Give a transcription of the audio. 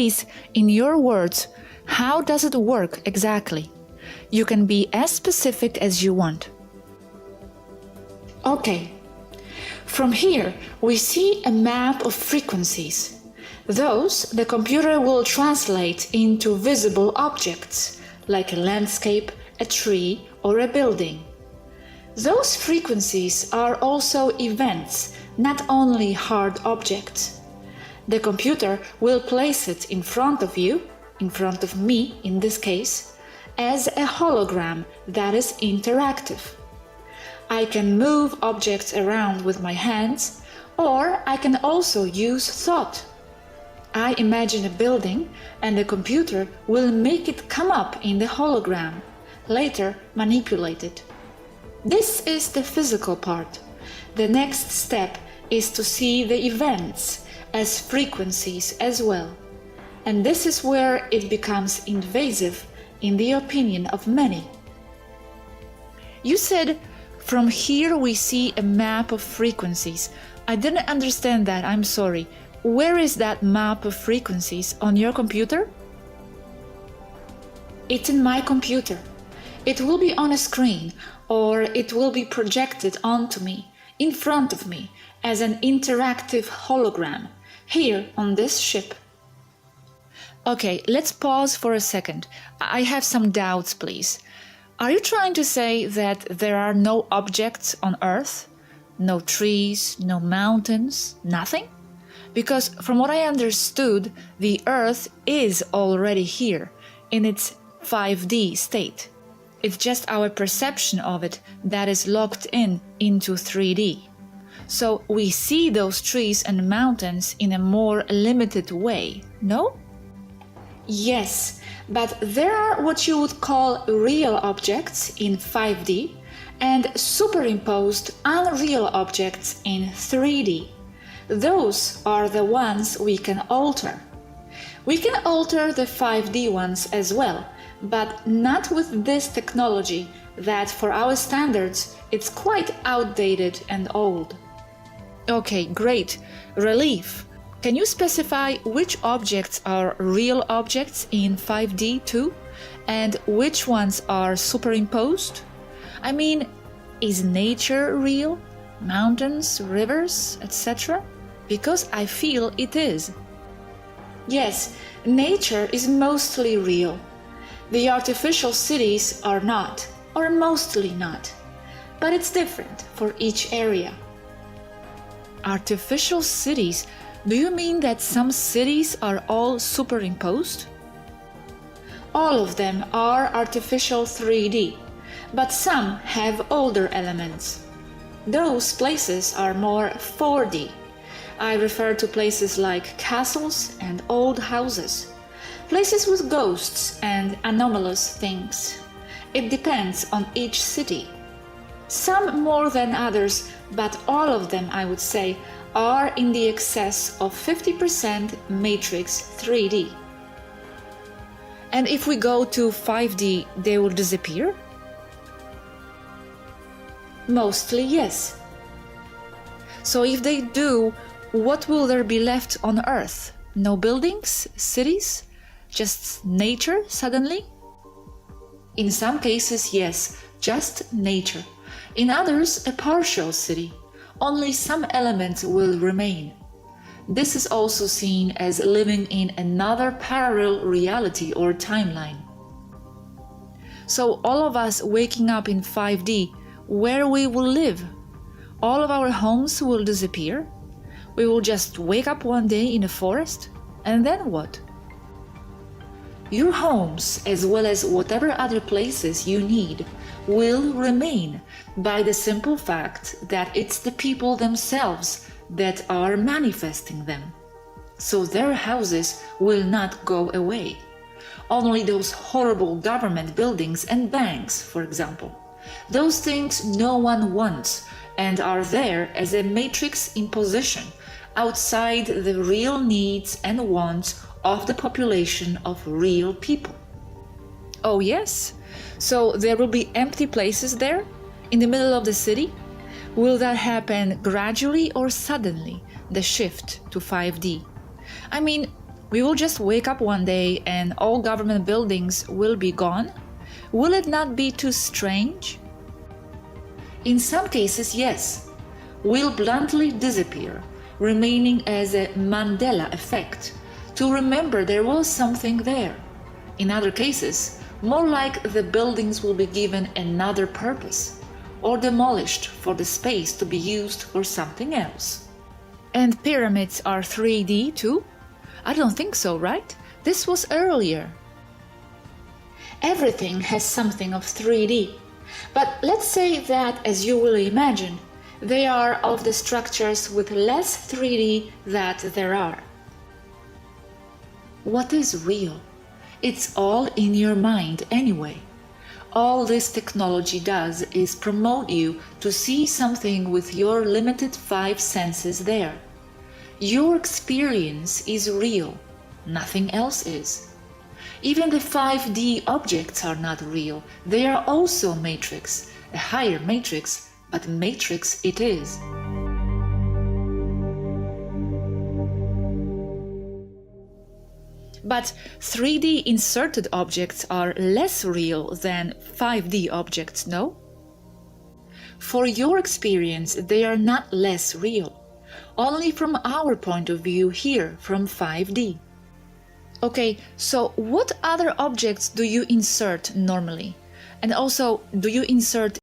Please, in your words, how does it work exactly? You can be as specific as you want. Okay. From here, we see a map of frequencies. Those the computer will translate into visible objects, like a landscape, a tree, or a building. Those frequencies are also events, not only hard objects. The computer will place it in front of you, in front of me in this case, as a hologram that is interactive. I can move objects around with my hands, or I can also use thought. I imagine a building, and the computer will make it come up in the hologram, later manipulate it. This is the physical part. The next step is to see the events as frequencies as well. And this is where it becomes invasive in the opinion of many. You said, from here we see a map of frequencies. I didn't understand that, I'm sorry. Where is that map of frequencies? On your computer? It's in my computer. It will be on a screen, or it will be projected onto me, in front of me, as an interactive hologram, here on this ship. Okay, let's pause for a second. I have some doubts, please. Are you trying to say that there are no objects on Earth? No trees, no mountains, nothing? Because from what I understood, the Earth is already here, in its 5D state. It's just our perception of it that is locked into 3D. So we see those trees and mountains in a more limited way, no? Yes, but there are what you would call real objects in 5D and superimposed unreal objects in 3D. Those are the ones we can alter. We can alter the 5D ones as well, but not with this technology that for our standards it's quite outdated and old. Okay, great. Relief. Can you specify which objects are real objects in 5D too, and which ones are superimposed? I mean, is nature real? Mountains, rivers, etc.? Because I feel it is. Yes, nature is mostly real. The artificial cities are not, or mostly not. But it's different for each area. Artificial cities? Do you mean that some cities are all superimposed? All of them are artificial 3D, but some have older elements. Those places are more 4D. I refer to places like castles and old houses, places with ghosts and anomalous things. It depends on each city. Some more than others, but all of them, I would say, are in the excess of 50% matrix 3D. And if we go to 5D, they will disappear? Mostly yes. So if they do, what will there be left on Earth? No buildings, cities, just nature suddenly? In some cases, yes, just nature. In others, a partial city. Only some elements will remain. This is also seen as living in another parallel reality or timeline. So all of us waking up in 5D, where we will live? All of our homes will disappear? We will just wake up one day in a forest? And then what? Your homes, as well as whatever other places you need, will remain by the simple fact that it's the people themselves that are manifesting them. So their houses will not go away. Only those horrible government buildings and banks, for example. Those things no one wants and are there as a matrix imposition outside the real needs and wants of the population of real people. Oh yes? So there will be empty places there, in the middle of the city? Will that happen gradually or suddenly, the shift to 5D? I mean, We will just wake up one day and all government buildings will be gone? Will it not be too strange? In some cases, yes. Will bluntly disappear, remaining as a Mandela effect, to remember there was something there. In other cases, more like the buildings will be given another purpose, or demolished for the space to be used for something else. And pyramids are 3D too? I don't think so, right? This was earlier. Everything has something of 3D, but let's say that, as you will imagine, they are of the structures with less 3D that there are. What is real? It's all in your mind anyway. All this technology does is promote you to see something with your limited 5 senses there. Your experience is real, nothing else is. Even the 5D objects are not real, they are also matrix, a higher matrix, but matrix it is. But 3D inserted objects are less real than 5D objects, no? For your experience, they are not less real, only from our point of view here from 5D. Okay, so what other objects do you insert normally? And also, do you insert